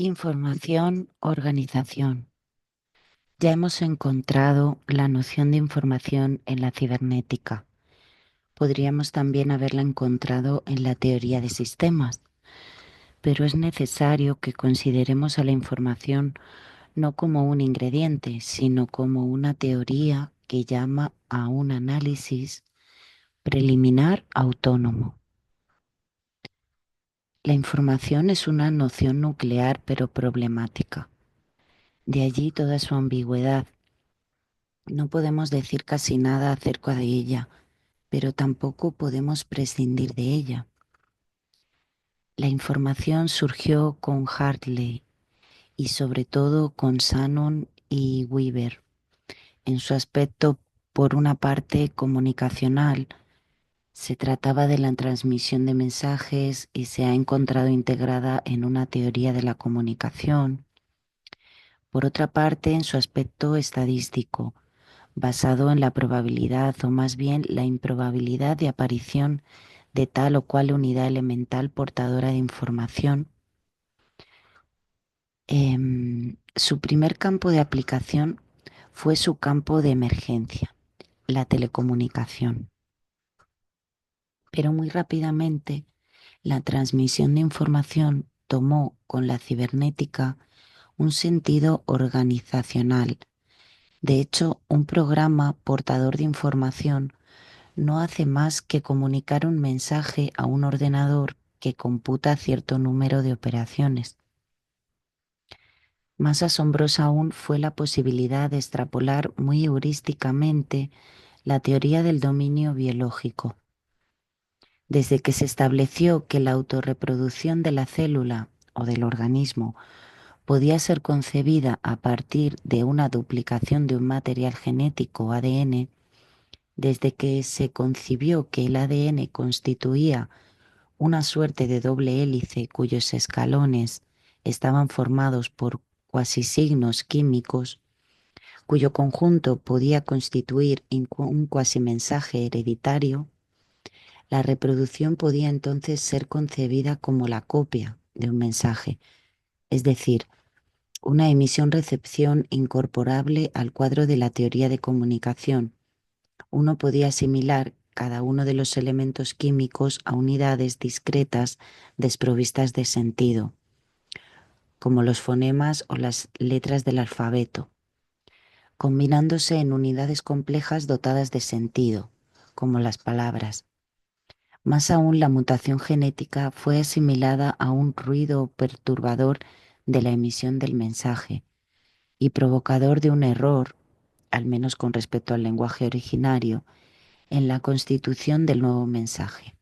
Información, organización. Ya hemos encontrado la noción de información en la cibernética. Podríamos también haberla encontrado en la teoría de sistemas, pero es necesario que consideremos a la información no como un ingrediente, sino como una teoría que llama a un análisis preliminar autónomo. La información es una noción nuclear pero problemática. De allí toda su ambigüedad. No podemos decir casi nada acerca de ella, pero tampoco podemos prescindir de ella. La información surgió con Hartley y sobre todo con Shannon y Weaver. En su aspecto, por una parte, comunicacional, se trataba de la transmisión de mensajes y se ha encontrado integrada en una teoría de la comunicación. Por otra parte, en su aspecto estadístico, basado en la probabilidad o más bien la improbabilidad de aparición de tal o cual unidad elemental portadora de información. Su primer campo de aplicación fue su campo de emergencia, la telecomunicación. Pero muy rápidamente la transmisión de información tomó con la cibernética un sentido organizacional. De hecho, un programa portador de información no hace más que comunicar un mensaje a un ordenador que computa cierto número de operaciones. Más asombrosa aún fue la posibilidad de extrapolar muy heurísticamente la teoría del dominio biológico. Desde que se estableció que la autorreproducción de la célula o del organismo podía ser concebida a partir de una duplicación de un material genético ADN, desde que se concibió que el ADN constituía una suerte de doble hélice cuyos escalones estaban formados por cuasisignos químicos, cuyo conjunto podía constituir un cuasimensaje hereditario, la reproducción podía entonces ser concebida como la copia de un mensaje, es decir, una emisión-recepción incorporable al cuadro de la teoría de comunicación. Uno podía asimilar cada uno de los elementos químicos a unidades discretas desprovistas de sentido, como los fonemas o las letras del alfabeto, combinándose en unidades complejas dotadas de sentido, como las palabras. Más aún, la mutación genética fue asimilada a un ruido perturbador de la emisión del mensaje y provocador de un error, al menos con respecto al lenguaje originario, en la constitución del nuevo mensaje.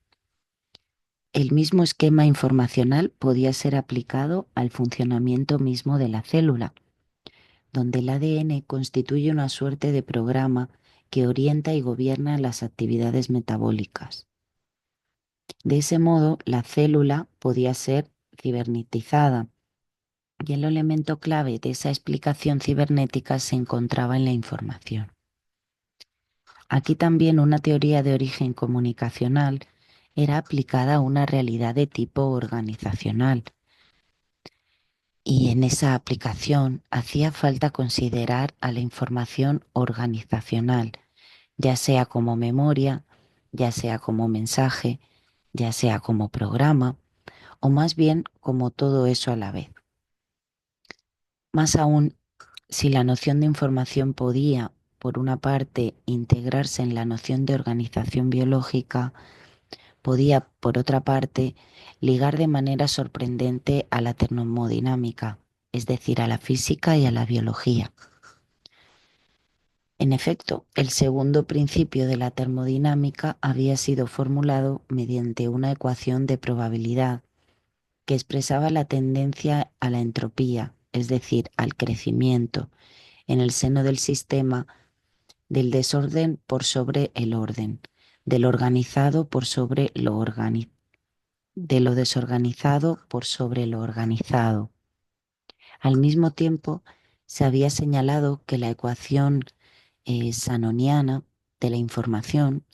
El mismo esquema informacional podía ser aplicado al funcionamiento mismo de la célula, donde el ADN constituye una suerte de programa que orienta y gobierna las actividades metabólicas. De ese modo, la célula podía ser cibernetizada, y el elemento clave de esa explicación cibernética se encontraba en la información. Aquí también una teoría de origen comunicacional era aplicada a una realidad de tipo organizacional, y en esa aplicación hacía falta considerar a la información organizacional, ya sea como memoria, ya sea como mensaje, ya sea como programa, o más bien como todo eso a la vez. Más aún, si la noción de información podía, por una parte, integrarse en la noción de organización biológica, podía, por otra parte, ligar de manera sorprendente a la termodinámica, es decir, a la física y a la biología. En efecto, el segundo principio de la termodinámica había sido formulado mediante una ecuación de probabilidad que expresaba la tendencia a la entropía, es decir, al crecimiento, en el seno del sistema, del desorden por sobre el orden, del organizado por sobre lo organizado, de lo desorganizado por sobre lo organizado. Al mismo tiempo, se había señalado que la ecuación shannoniana de la información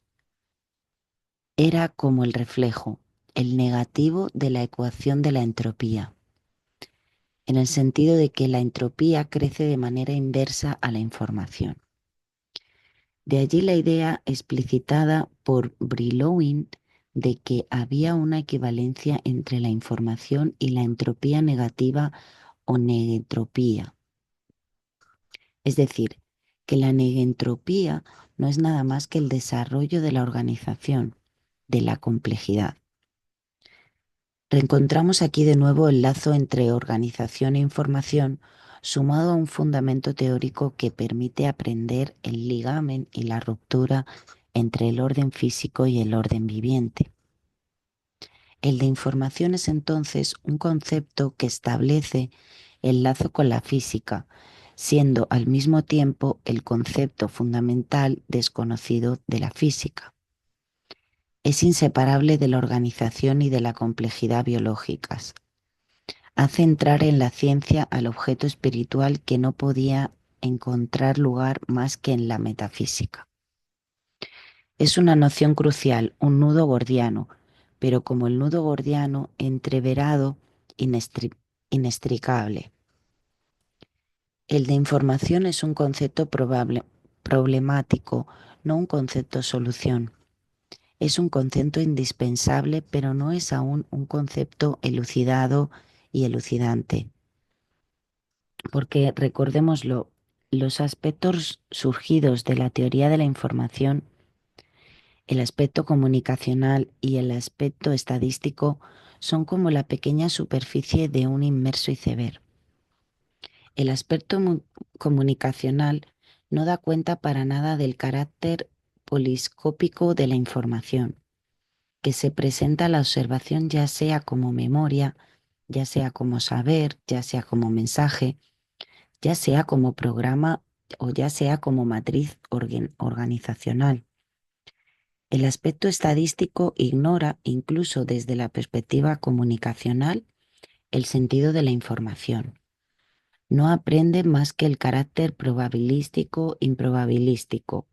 era como el reflejo, el negativo de la ecuación de la entropía. en el sentido de que la entropía crece de manera inversa a la información. De allí la idea explicitada por Brillouin de que había una equivalencia entre la información y la entropía negativa o negentropía. Es decir, que la negentropía no es nada más que el desarrollo de la organización, de la complejidad. Reencontramos aquí de nuevo el lazo entre organización e información, sumado a un fundamento teórico que permite aprender el ligamen y la ruptura entre el orden físico y el orden viviente. El de información es entonces un concepto que establece el lazo con la física, siendo al mismo tiempo el concepto fundamental desconocido de la física. Es inseparable de la organización y de la complejidad biológicas. Hace entrar en la ciencia al objeto espiritual que no podía encontrar lugar más que en la metafísica. Es una noción crucial, un nudo gordiano, pero como el nudo gordiano, entreverado, inextricable. El de información es un concepto problemático, no un concepto solución. Es un concepto indispensable, pero no es aún un concepto elucidado y elucidante. Porque recordémoslo, los aspectos surgidos de la teoría de la información, el aspecto comunicacional y el aspecto estadístico, son como la pequeña superficie de un inmerso iceberg. El aspecto comunicacional no da cuenta para nada del carácter poliscópico de la información, que se presenta a la observación ya sea como memoria, ya sea como saber, ya sea como mensaje, ya sea como programa o ya sea como matriz organizacional. El aspecto estadístico ignora, incluso desde la perspectiva comunicacional, el sentido de la información. No aprende más que el carácter probabilístico, improbabilístico,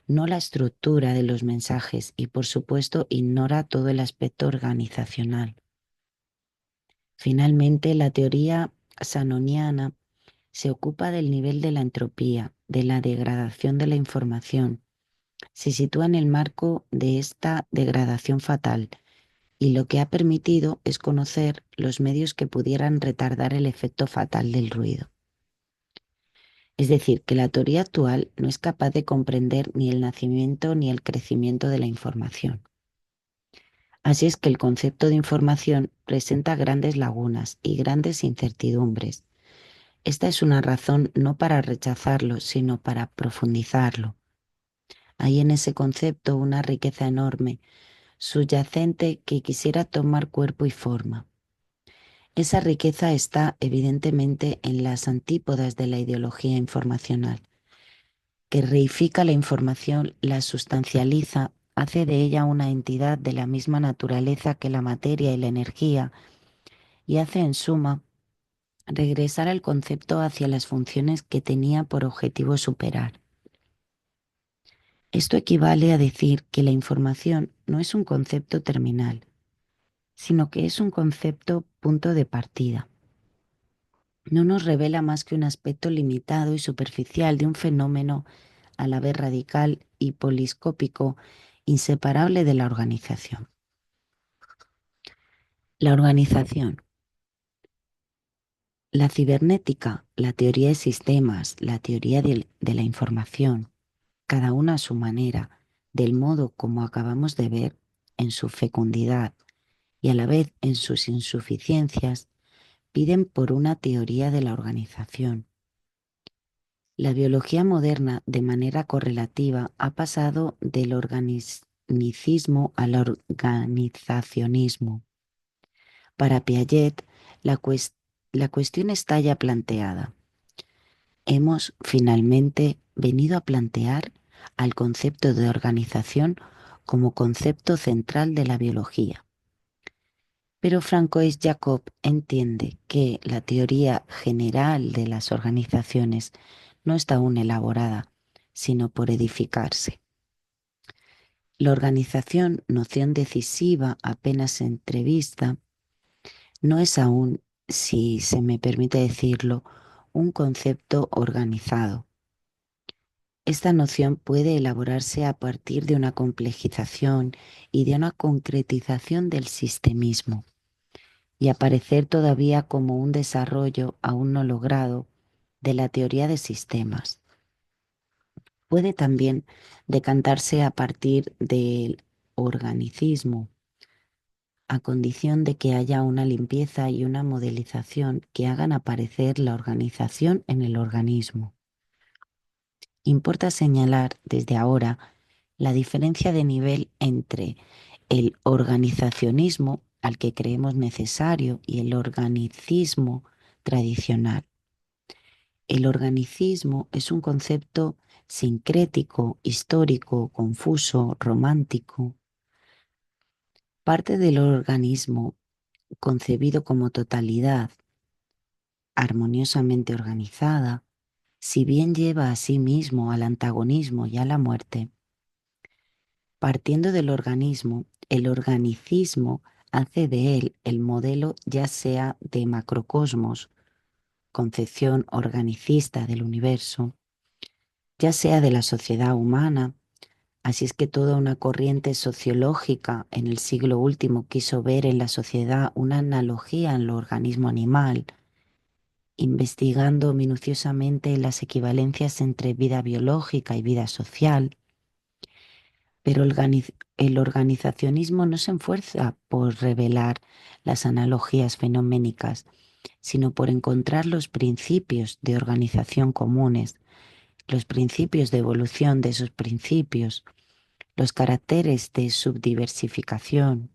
no la estructura de los mensajes y, por supuesto, ignora todo el aspecto organizacional. Finalmente, la teoría sanoniana se ocupa del nivel de la entropía, de la degradación de la información. Se sitúa en el marco de esta degradación fatal y lo que ha permitido es conocer los medios que pudieran retardar el efecto fatal del ruido. Es decir, que la teoría actual no es capaz de comprender ni el nacimiento ni el crecimiento de la información. Así es que el concepto de información presenta grandes lagunas y grandes incertidumbres. Esta es una razón no para rechazarlo, sino para profundizarlo. Hay en ese concepto una riqueza enorme, subyacente, que quisiera tomar cuerpo y forma. Esa riqueza está evidentemente en las antípodas de la ideología informacional, que reifica la información, la sustancializa, hace de ella una entidad de la misma naturaleza que la materia y la energía, y hace en suma regresar al concepto hacia las funciones que tenía por objetivo superar. Esto equivale a decir que la información no es un concepto terminal, sino que es un concepto punto de partida. No nos revela más que un aspecto limitado y superficial de un fenómeno a la vez radical y poliscópico, inseparable de la organización. La organización. La cibernética, la teoría de sistemas, la teoría de la información, cada una a su manera, del modo como acabamos de ver, en su fecundidad y a la vez en sus insuficiencias, piden por una teoría de la organización. La biología moderna, de manera correlativa, ha pasado del organicismo al organizacionismo. Para Piaget, la cuestión está ya planteada. Hemos finalmente venido a plantear al concepto de organización como concepto central de la biología. Pero Francois Jacob entiende que la teoría general de las organizaciones no está aún elaborada, sino por edificarse. La organización, noción decisiva apenas entrevista, no es aún si se me permite decirlo, un concepto organizado. Esta noción puede elaborarse a partir de una complejización y de una concretización del sistemismo y aparecer todavía como un desarrollo aún no logrado de la teoría de sistemas. Puede también decantarse a partir del organicismo, a condición de que haya una limpieza y una modelización que hagan aparecer la organización en el organismo. Importa señalar desde ahora la diferencia de nivel entre el organizacionismo al que creemos necesario y el organicismo tradicional. El organicismo es un concepto sincrético, histórico, confuso, romántico. Parte del organismo concebido como totalidad, armoniosamente organizada, si bien lleva a sí mismo al antagonismo y a la muerte, partiendo del organismo, el organicismo hace de él el modelo ya sea de macrocosmos, concepción organicista del universo, ya sea de la sociedad humana. Así es que toda una corriente sociológica en el siglo último quiso ver en la sociedad una analogía en lo organismo animal, investigando minuciosamente las equivalencias entre vida biológica y vida social, pero el organizacionismo no se esfuerza por revelar las analogías fenoménicas, sino por encontrar los principios de organización comunes, los principios de evolución de esos principios, los caracteres de subdiversificación.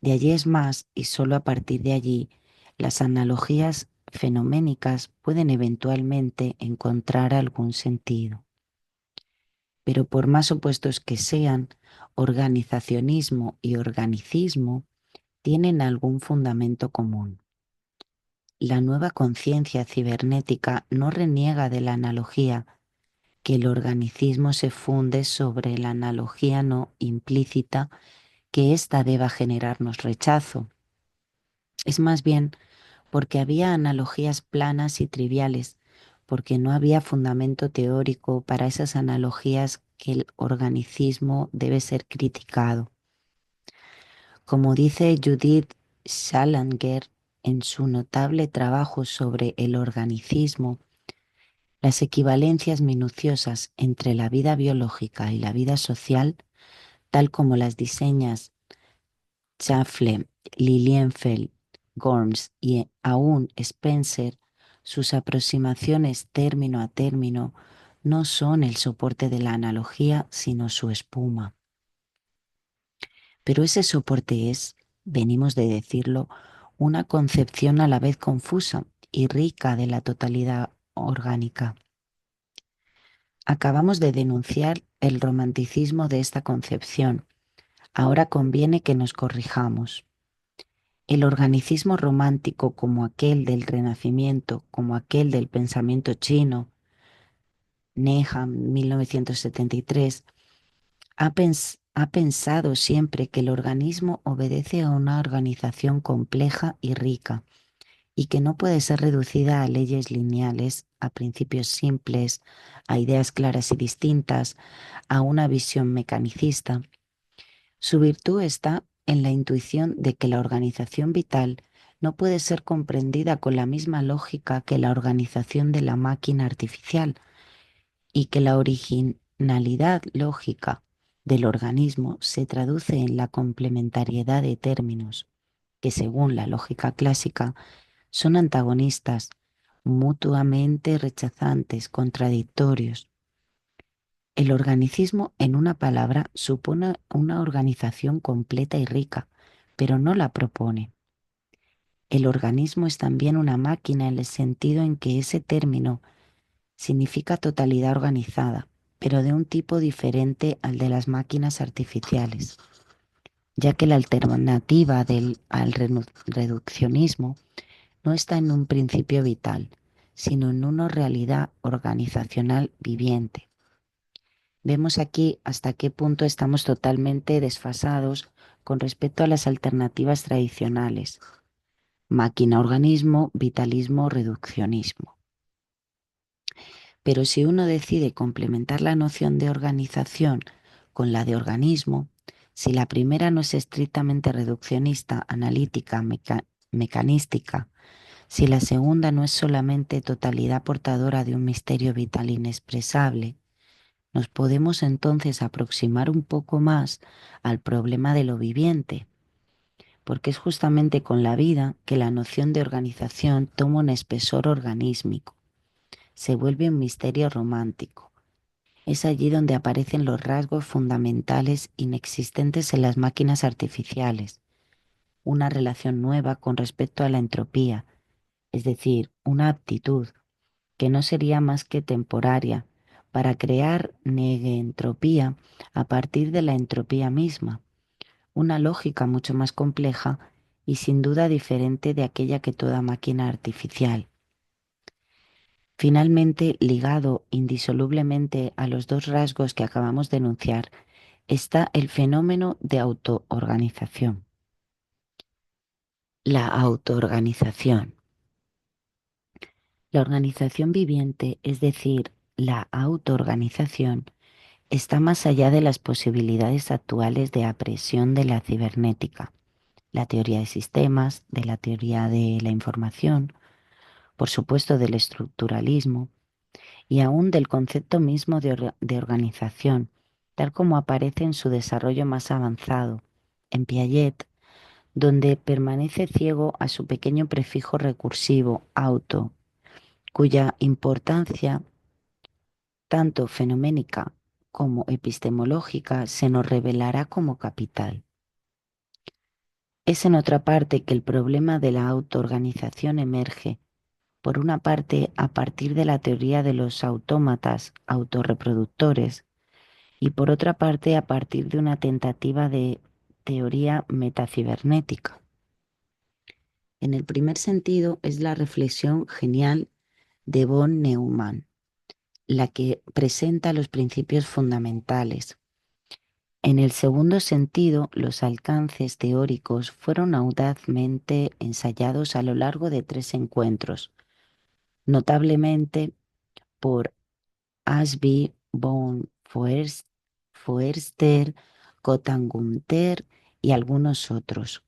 De allí es más, y sólo a partir de allí, las analogías fenoménicas pueden eventualmente encontrar algún sentido. Pero por más opuestos que sean, organizacionismo y organicismo tienen algún fundamento común. La nueva conciencia cibernética no reniega de la analogía, que el organicismo se funde sobre la analogía no implícita, que ésta deba generarnos rechazo. Es más bien porque había analogías planas y triviales, porque no había fundamento teórico para esas analogías que el organicismo debe ser criticado. Como dice Judith Salinger en su notable trabajo sobre el organicismo, las equivalencias minuciosas entre la vida biológica y la vida social, tal como las diseñas Scheffler, Lilienfeld, Worms y aún Spencer, sus aproximaciones término a término no son el soporte de la analogía, sino su espuma. Pero ese soporte es, venimos de decirlo, una concepción a la vez confusa y rica de la totalidad orgánica. Acabamos de denunciar el romanticismo de esta concepción. Ahora conviene que nos corrijamos. El organicismo romántico, como aquel del Renacimiento, como aquel del pensamiento chino, Needham, 1973, ha pensado siempre que el organismo obedece a una organización compleja y rica, y que no puede ser reducida a leyes lineales, a principios simples, a ideas claras y distintas, a una visión mecanicista. Su virtud está en la intuición de que la organización vital no puede ser comprendida con la misma lógica que la organización de la máquina artificial, y que la originalidad lógica del organismo se traduce en la complementariedad de términos que, según la lógica clásica, son antagonistas, mutuamente rechazantes, contradictorios. El organicismo, en una palabra, supone una organización completa y rica, pero no la propone. El organismo es también una máquina en el sentido en que ese término significa totalidad organizada, pero de un tipo diferente al de las máquinas artificiales, ya que la alternativa al reduccionismo no está en un principio vital, sino en una realidad organizacional viviente. Vemos aquí hasta qué punto estamos totalmente desfasados con respecto a las alternativas tradicionales. máquina-organismo, vitalismo, reduccionismo. Pero si uno decide complementar la noción de organización con la de organismo, si la primera no es estrictamente reduccionista, analítica, mecanística, si la segunda no es solamente totalidad portadora de un misterio vital inexpresable, nos podemos entonces aproximar un poco más al problema de lo viviente, porque es justamente con la vida que la noción de organización toma un espesor organísmico, se vuelve un misterio romántico. Es allí donde aparecen los rasgos fundamentales inexistentes en las máquinas artificiales, una relación nueva con respecto a la entropía, es decir, una aptitud que no sería más que temporaria para crear negentropía a partir de la entropía misma, una lógica mucho más compleja y sin duda diferente de aquella que toda máquina artificial. Finalmente, ligado indisolublemente a los dos rasgos que acabamos de enunciar, está el fenómeno de autoorganización. La autoorganización. La organización viviente, es decir, la autoorganización, está más allá de las posibilidades actuales de apresión de la cibernética, la teoría de sistemas, de la teoría de la información, por supuesto del estructuralismo y aún del concepto mismo de organización, tal como aparece en su desarrollo más avanzado, en Piaget, donde permanece ciego a su pequeño prefijo recursivo, auto, cuya importancia, tanto fenoménica como epistemológica, se nos revelará como capital. Es en otra parte que el problema de la autoorganización emerge, por una parte a partir de la teoría de los autómatas autorreproductores y por otra parte a partir de una tentativa de teoría metacibernética. En el primer sentido es la reflexión genial de von Neumann, la que presenta los principios fundamentales. En el segundo sentido, los alcances teóricos fueron audazmente ensayados a lo largo de 3 encuentros, notablemente por Ashby, von Foerster, Gotthard y algunos otros.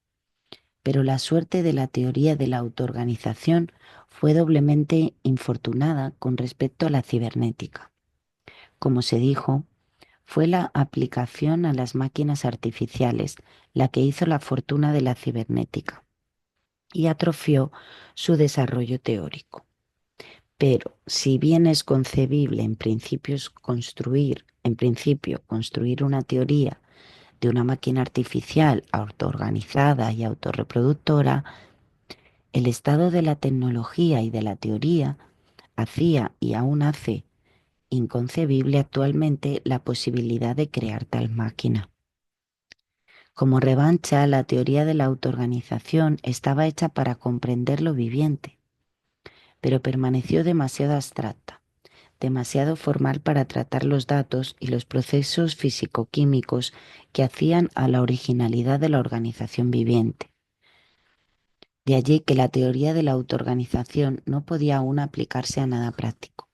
Pero la suerte de la teoría de la autoorganización fue doblemente infortunada con respecto a la cibernética. Como se dijo, fue la aplicación a las máquinas artificiales la que hizo la fortuna de la cibernética y atrofió su desarrollo teórico. Pero si bien es concebible en principio construir una teoría de una máquina artificial autoorganizada y autorreproductora, el estado de la tecnología y de la teoría hacía y aún hace inconcebible actualmente la posibilidad de crear tal máquina. Como revancha, la teoría de la autoorganización estaba hecha para comprender lo viviente, pero permaneció demasiado abstracta, demasiado formal para tratar los datos y los procesos físico-químicos que hacían a la originalidad de la organización viviente. De allí que la teoría de la autoorganización no podía aún aplicarse a nada práctico.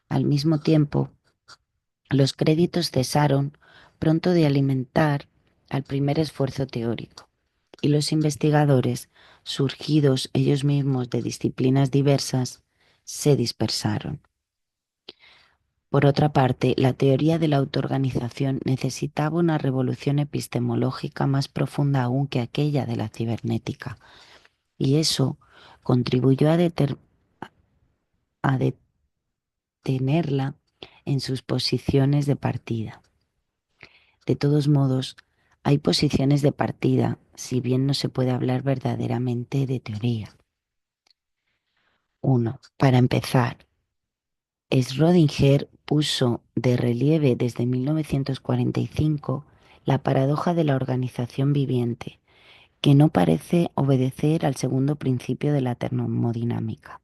Al mismo tiempo, los créditos cesaron pronto de alimentar al primer esfuerzo teórico, y los investigadores, surgidos ellos mismos de disciplinas diversas, se dispersaron. Por otra parte, la teoría de la autoorganización necesitaba una revolución epistemológica más profunda aún que aquella de la cibernética, y eso contribuyó a detenerla en sus posiciones de partida. De todos modos, hay posiciones de partida, si bien no se puede hablar verdaderamente de teoría. 1. Para empezar, Schrödinger puso de relieve desde 1945 la paradoja de la organización viviente, que no parece obedecer al segundo principio de la termodinámica.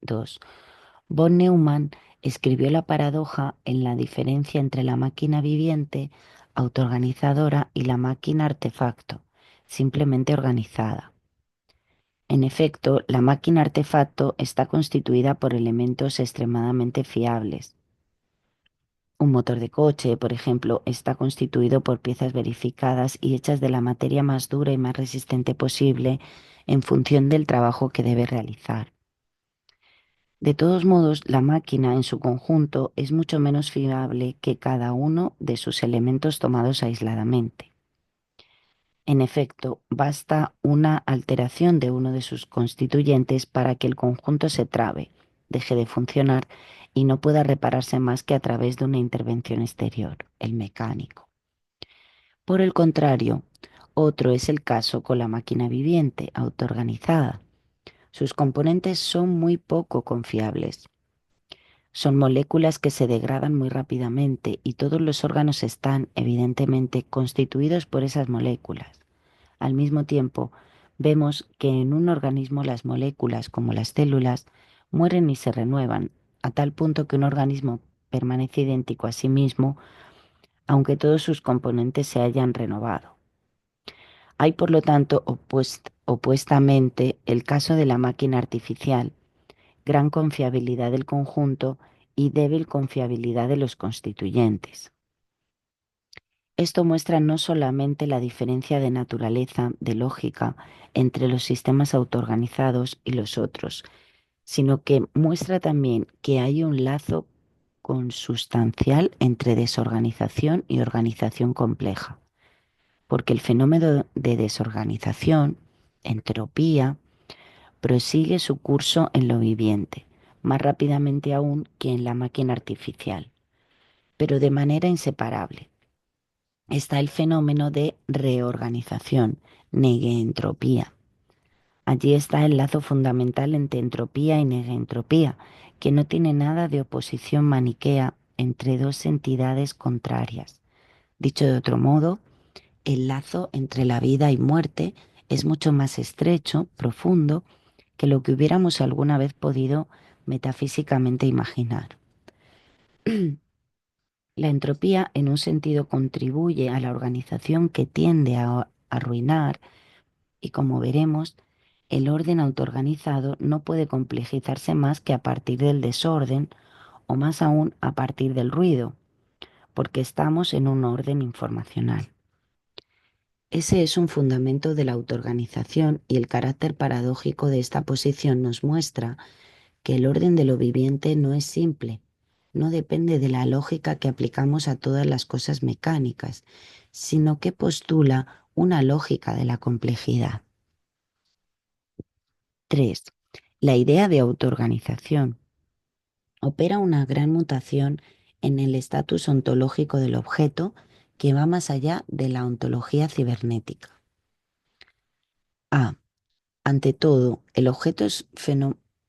2. Von Neumann escribió la paradoja en la diferencia entre la máquina viviente, autoorganizadora, y la máquina artefacto, simplemente organizada. En efecto, la máquina artefacto está constituida por elementos extremadamente fiables. Un motor de coche, por ejemplo, está constituido por piezas verificadas y hechas de la materia más dura y más resistente posible en función del trabajo que debe realizar. De todos modos, la máquina en su conjunto es mucho menos fiable que cada uno de sus elementos tomados aisladamente. En efecto, basta una alteración de uno de sus constituyentes para que el conjunto se trabe, deje de funcionar y no pueda repararse más que a través de una intervención exterior, el mecánico. Por el contrario, otro es el caso con la máquina viviente, autoorganizada. Sus componentes son muy poco confiables. Son moléculas que se degradan muy rápidamente y todos los órganos están, evidentemente, constituidos por esas moléculas. Al mismo tiempo, vemos que en un organismo las moléculas, como las células, mueren y se renuevan, a tal punto que un organismo permanece idéntico a sí mismo, aunque todos sus componentes se hayan renovado. Hay, por lo tanto, opuestamente, el caso de la máquina artificial, gran confiabilidad del conjunto y débil confiabilidad de los constituyentes. Esto muestra no solamente la diferencia de naturaleza, de lógica, entre los sistemas autoorganizados y los otros, sino que muestra también que hay un lazo consustancial entre desorganización y organización compleja, porque el fenómeno de desorganización, entropía, prosigue su curso en lo viviente, más rápidamente aún que en la máquina artificial, pero de manera inseparable. Está el fenómeno de reorganización, neguentropía. Allí está el lazo fundamental entre entropía y neguentropía, que no tiene nada de oposición maniquea entre dos entidades contrarias. Dicho de otro modo, el lazo entre la vida y muerte es mucho más estrecho, profundo, que lo que hubiéramos alguna vez podido metafísicamente imaginar. La entropía, en un sentido, contribuye a la organización que tiende a arruinar y, como veremos, el orden autoorganizado no puede complejizarse más que a partir del desorden o más aún a partir del ruido, porque estamos en un orden informacional. Ese es un fundamento de la autoorganización y el carácter paradójico de esta posición nos muestra que el orden de lo viviente no es simple, no depende de la lógica que aplicamos a todas las cosas mecánicas, sino que postula una lógica de la complejidad. 3. La idea de autoorganización opera una gran mutación en el estatus ontológico del objeto que va más allá de la ontología cibernética. A. Ante todo, el objeto es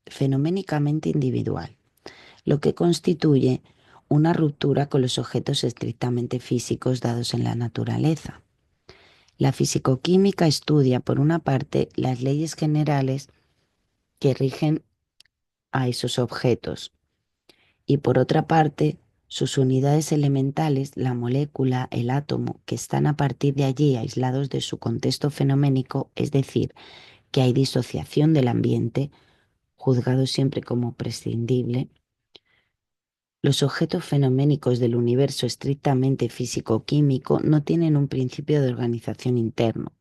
fenoménicamente individual, lo que constituye una ruptura con los objetos estrictamente físicos dados en la naturaleza. La fisicoquímica estudia, por una parte, las leyes generales que rigen a esos objetos y, por otra parte, sus unidades elementales, la molécula, el átomo, que están a partir de allí aislados de su contexto fenoménico, es decir, que hay disociación del ambiente, juzgado siempre como prescindible. Los objetos fenoménicos del universo estrictamente físico-químico no tienen un principio de organización interno.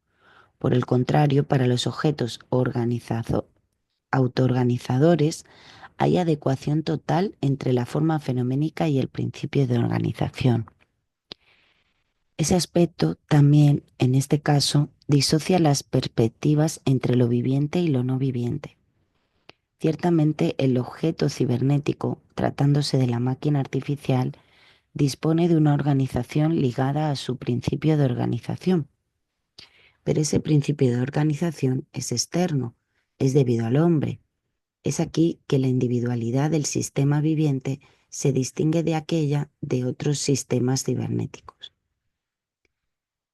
Por el contrario, para los objetos autoorganizadores hay adecuación total entre la forma fenoménica y el principio de organización. Ese aspecto también, en este caso, disocia las perspectivas entre lo viviente y lo no viviente. Ciertamente, el objeto cibernético, tratándose de la máquina artificial, dispone de una organización ligada a su principio de organización. Pero ese principio de organización es externo, es debido al hombre. Es aquí que la individualidad del sistema viviente se distingue de aquella de otros sistemas cibernéticos.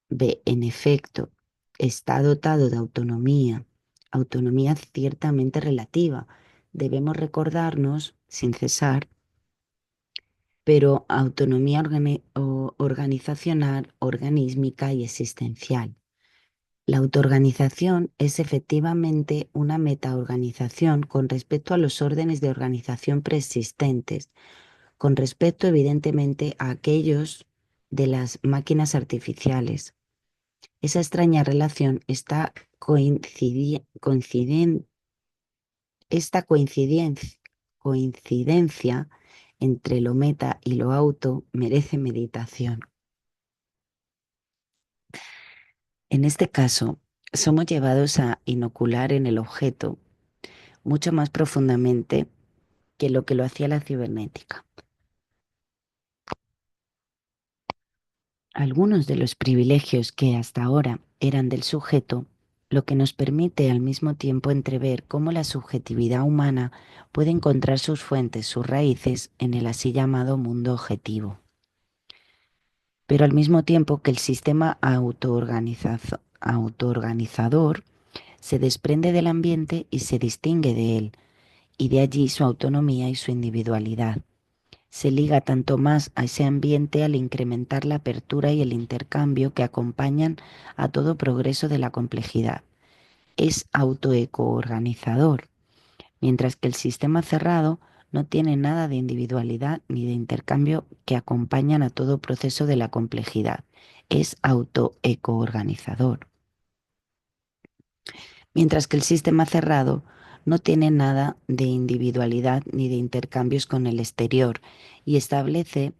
B, en efecto, está dotado de autonomía, autonomía ciertamente relativa. Debemos recordarnos, sin cesar, pero autonomía organizacional, organísmica y existencial. La autoorganización es efectivamente una metaorganización con respecto a los órdenes de organización preexistentes, con respecto evidentemente a aquellos de las máquinas artificiales. Esa extraña relación está esta coincidencia entre lo meta y lo auto merece meditación. En este caso, somos llevados a inocular en el objeto mucho más profundamente que lo hacía la cibernética. Algunos de los privilegios que hasta ahora eran del sujeto, lo que nos permite al mismo tiempo entrever cómo la subjetividad humana puede encontrar sus fuentes, sus raíces en el así llamado mundo objetivo. Pero al mismo tiempo que el sistema autoorganizador se desprende del ambiente y se distingue de él, y de allí su autonomía y su individualidad. Se liga tanto más a ese ambiente al incrementar la apertura y el intercambio que acompañan a todo progreso de la complejidad. Es autoecoorganizador, mientras que el sistema cerrado no tiene nada de individualidad ni de intercambio que acompañan a todo proceso de la complejidad. Es autoecoorganizador. Mientras que el sistema cerrado no tiene nada de individualidad ni de intercambios con el exterior y establece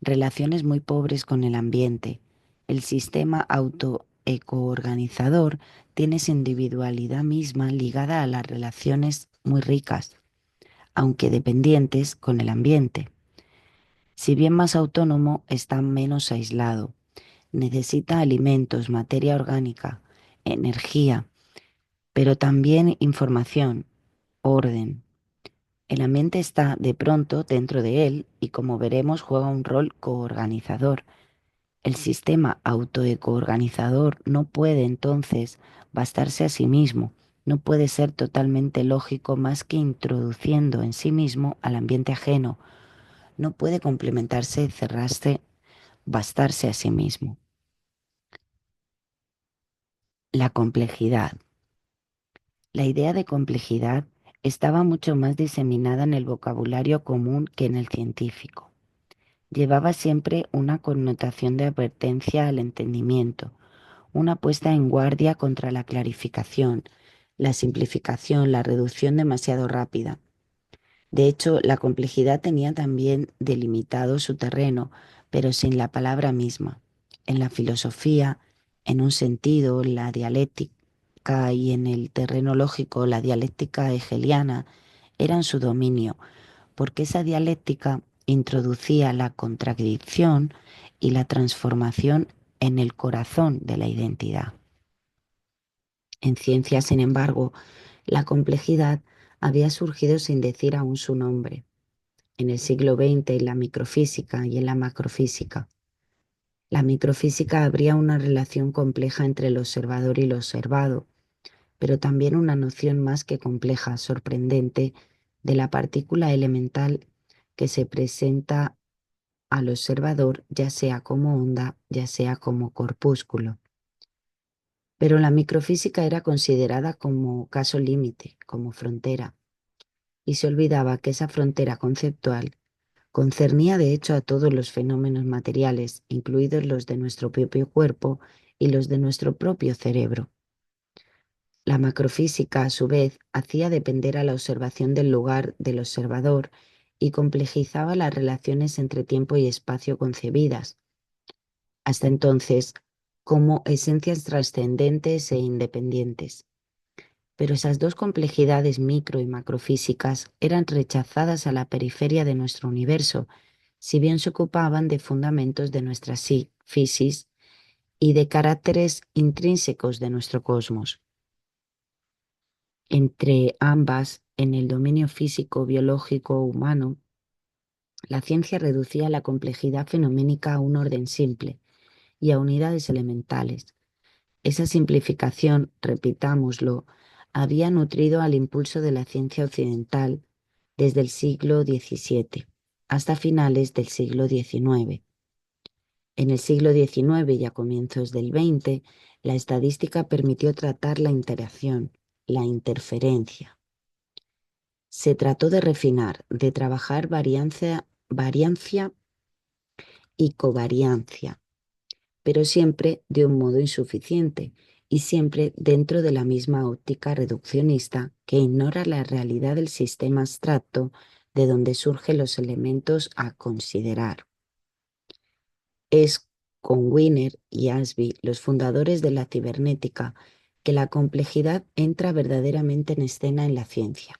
relaciones muy pobres con el ambiente. El sistema autoecoorganizador tiene su individualidad misma ligada a las relaciones muy ricas, aunque dependientes con el ambiente. Si bien más autónomo, está menos aislado. Necesita alimentos, materia orgánica, energía, pero también información, orden. El ambiente está de pronto dentro de él y, como veremos, juega un rol coorganizador. El sistema autoecoorganizador no puede entonces bastarse a sí mismo, no puede ser totalmente lógico más que introduciendo en sí mismo al ambiente ajeno, no puede complementarse, cerrarse, bastarse a sí mismo. La complejidad. La idea de complejidad estaba mucho más diseminada en el vocabulario común que en el científico. Llevaba siempre una connotación de advertencia al entendimiento, una puesta en guardia contra la clarificación, la simplificación, la reducción demasiado rápida. De hecho, la complejidad tenía también delimitado su terreno, pero sin la palabra misma. En la filosofía, en un sentido, la dialéctica y en el terreno lógico, la dialéctica hegeliana eran su dominio, porque esa dialéctica introducía la contradicción y la transformación en el corazón de la identidad. En ciencia, sin embargo, la complejidad había surgido sin decir aún su nombre. En el siglo XX, en la microfísica y en la macrofísica. La microfísica habría una relación compleja entre el observador y lo observado, pero también una noción más que compleja, sorprendente, de la partícula elemental que se presenta al observador, ya sea como onda, ya sea como corpúsculo. Pero la microfísica era considerada como caso límite, como frontera, y se olvidaba que esa frontera conceptual concernía de hecho a todos los fenómenos materiales, incluidos los de nuestro propio cuerpo y los de nuestro propio cerebro. La macrofísica, a su vez, hacía depender a la observación del lugar del observador y complejizaba las relaciones entre tiempo y espacio concebidas, hasta entonces, como esencias trascendentes e independientes. Pero esas dos complejidades micro y macrofísicas eran rechazadas a la periferia de nuestro universo, si bien se ocupaban de fundamentos de nuestra psiquis y de caracteres intrínsecos de nuestro cosmos. Entre ambas, en el dominio físico, biológico, humano, la ciencia reducía la complejidad fenoménica a un orden simple y a unidades elementales. Esa simplificación, repitámoslo, había nutrido al impulso de la ciencia occidental desde el siglo XVII hasta finales del siglo XIX. En el siglo XIX y a comienzos del XX, la estadística permitió tratar la interacción, la interferencia. Se trató de refinar, de trabajar variancia y covariancia, pero siempre de un modo insuficiente y siempre dentro de la misma óptica reduccionista que ignora la realidad del sistema abstracto de donde surgen los elementos a considerar. Es con Wiener y Ashby, los fundadores de la cibernética, que la complejidad entra verdaderamente en escena en la ciencia.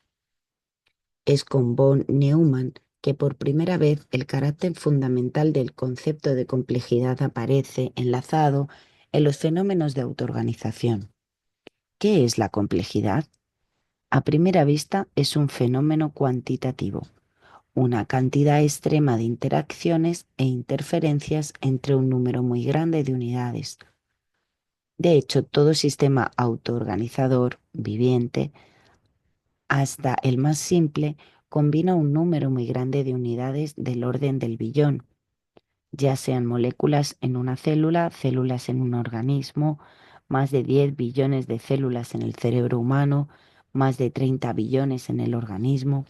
Es con von Neumann que por primera vez el carácter fundamental del concepto de complejidad aparece enlazado en los fenómenos de autoorganización. ¿Qué es la complejidad? A primera vista es un fenómeno cuantitativo, una cantidad extrema de interacciones e interferencias entre un número muy grande de unidades. De hecho, todo sistema autoorganizador, viviente, hasta el más simple, combina un número muy grande de unidades del orden del billón, ya sean moléculas en una célula, células en un organismo, más de 10 billones de células en el cerebro humano, más de 30 billones en el organismo.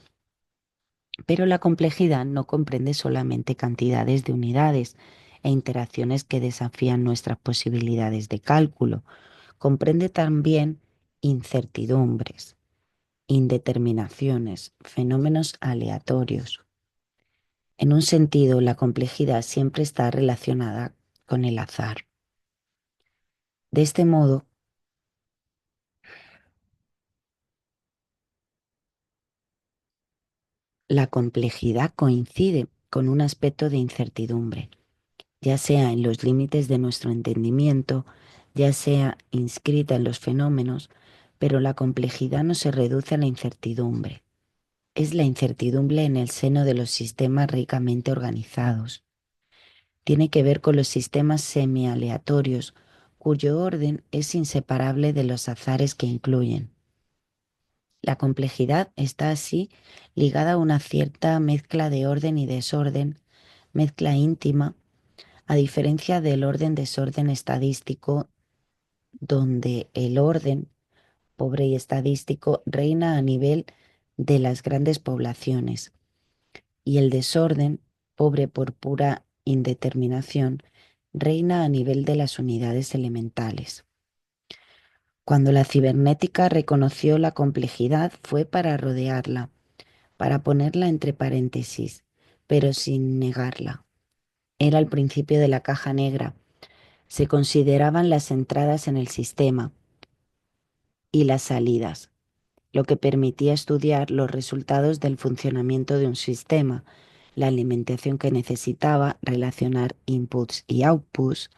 Pero la complejidad no comprende solamente cantidades de unidades e interacciones que desafían nuestras posibilidades de cálculo, comprende también incertidumbres, indeterminaciones, fenómenos aleatorios. En un sentido, la complejidad siempre está relacionada con el azar. De este modo, la complejidad coincide con un aspecto de incertidumbre, ya sea en los límites de nuestro entendimiento, ya sea inscrita en los fenómenos, pero la complejidad no se reduce a la incertidumbre. Es la incertidumbre en el seno de los sistemas ricamente organizados. Tiene que ver con los sistemas semi-aleatorios, cuyo orden es inseparable de los azares que incluyen. La complejidad está así ligada a una cierta mezcla de orden y desorden, mezcla íntima, a diferencia del orden-desorden estadístico, donde el orden, pobre y estadístico, reina a nivel de las grandes poblaciones y el desorden, pobre por pura indeterminación, reina a nivel de las unidades elementales. Cuando la cibernética reconoció la complejidad fue para rodearla, para ponerla entre paréntesis, pero sin negarla. Era el principio de la caja negra. Se consideraban las entradas en el sistema y las salidas, lo que permitía estudiar los resultados del funcionamiento de un sistema, la alimentación que necesitaba, relacionar inputs y outputs,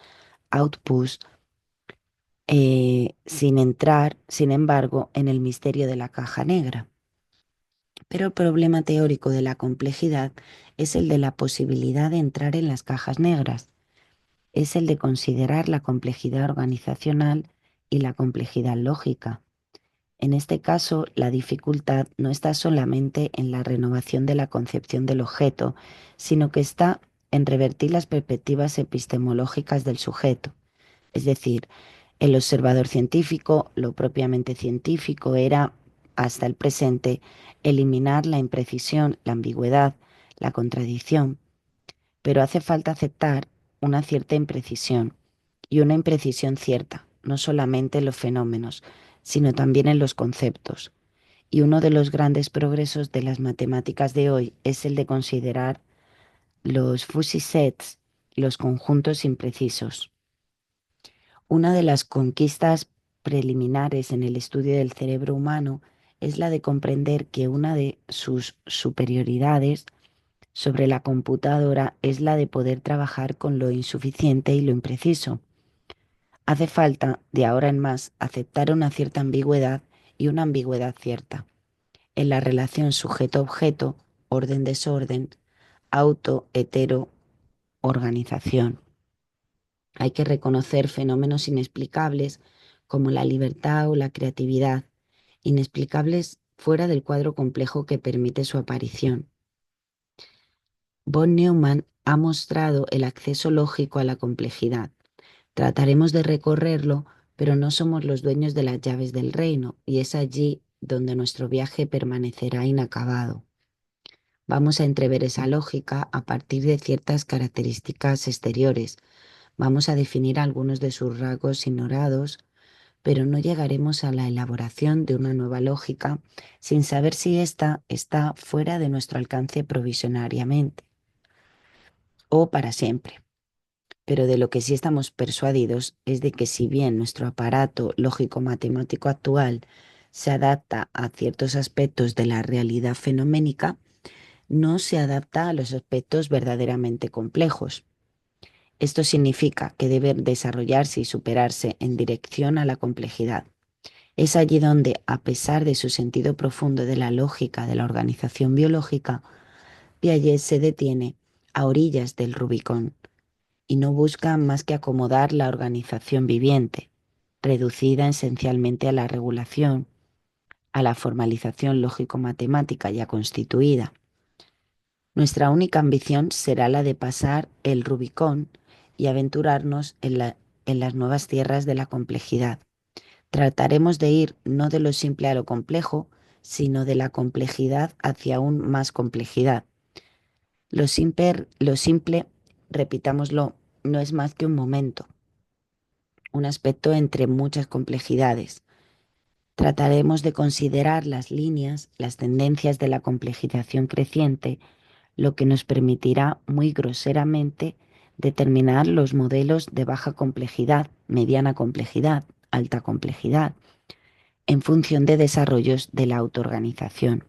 sin entrar, sin embargo, en el misterio de la caja negra. Pero el problema teórico de la complejidad es el de la posibilidad de entrar en las cajas negras, es el de considerar la complejidad organizacional y la complejidad lógica. En este caso, la dificultad no está solamente en la renovación de la concepción del objeto, sino que está en revertir las perspectivas epistemológicas del sujeto. Es decir, el observador científico, lo propiamente científico, era, hasta el presente, eliminar la imprecisión, la ambigüedad, la contradicción. Pero hace falta aceptar una cierta imprecisión y una imprecisión cierta, no solamente en los fenómenos, sino también en los conceptos. Y uno de los grandes progresos de las matemáticas de hoy es el de considerar los fuzzy sets, los conjuntos imprecisos. Una de las conquistas preliminares en el estudio del cerebro humano es la de comprender que una de sus superioridades sobre la computadora es la de poder trabajar con lo insuficiente y lo impreciso. Hace falta, de ahora en más, aceptar una cierta ambigüedad y una ambigüedad cierta en la relación sujeto-objeto, orden-desorden, auto-hetero-organización. Hay que reconocer fenómenos inexplicables como la libertad o la creatividad, inexplicables fuera del cuadro complejo que permite su aparición. Von Neumann ha mostrado el acceso lógico a la complejidad. Trataremos de recorrerlo, pero no somos los dueños de las llaves del reino, y es allí donde nuestro viaje permanecerá inacabado. Vamos a entrever esa lógica a partir de ciertas características exteriores. Vamos a definir algunos de sus rasgos ignorados, pero no llegaremos a la elaboración de una nueva lógica sin saber si ésta está fuera de nuestro alcance provisionariamente o para siempre. Pero de lo que sí estamos persuadidos es de que si bien nuestro aparato lógico-matemático actual se adapta a ciertos aspectos de la realidad fenoménica, no se adapta a los aspectos verdaderamente complejos. Esto significa que debe desarrollarse y superarse en dirección a la complejidad. Es allí donde, a pesar de su sentido profundo de la lógica de la organización biológica, Piaget se detiene a orillas del Rubicón y no busca más que acomodar la organización viviente, reducida esencialmente a la regulación, a la formalización lógico-matemática ya constituida. Nuestra única ambición será la de pasar el Rubicón y aventurarnos en las nuevas tierras de la complejidad. Trataremos de ir no de lo simple a lo complejo, sino de la complejidad hacia aún más complejidad. Lo simple, repitámoslo, no es más que un momento, un aspecto entre muchas complejidades. Trataremos de considerar las líneas, las tendencias de la complejización creciente, lo que nos permitirá muy groseramente determinar los modelos de baja complejidad, mediana complejidad, alta complejidad, en función de desarrollos de la autoorganización,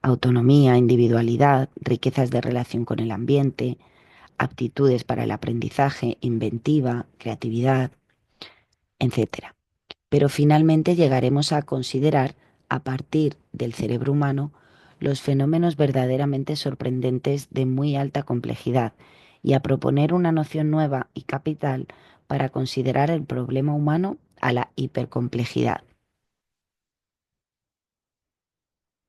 autonomía, individualidad, riquezas de relación con el ambiente, aptitudes para el aprendizaje, inventiva, creatividad, etc. Pero finalmente llegaremos a considerar, a partir del cerebro humano, los fenómenos verdaderamente sorprendentes de muy alta complejidad y a proponer una noción nueva y capital para considerar el problema humano a la hipercomplejidad.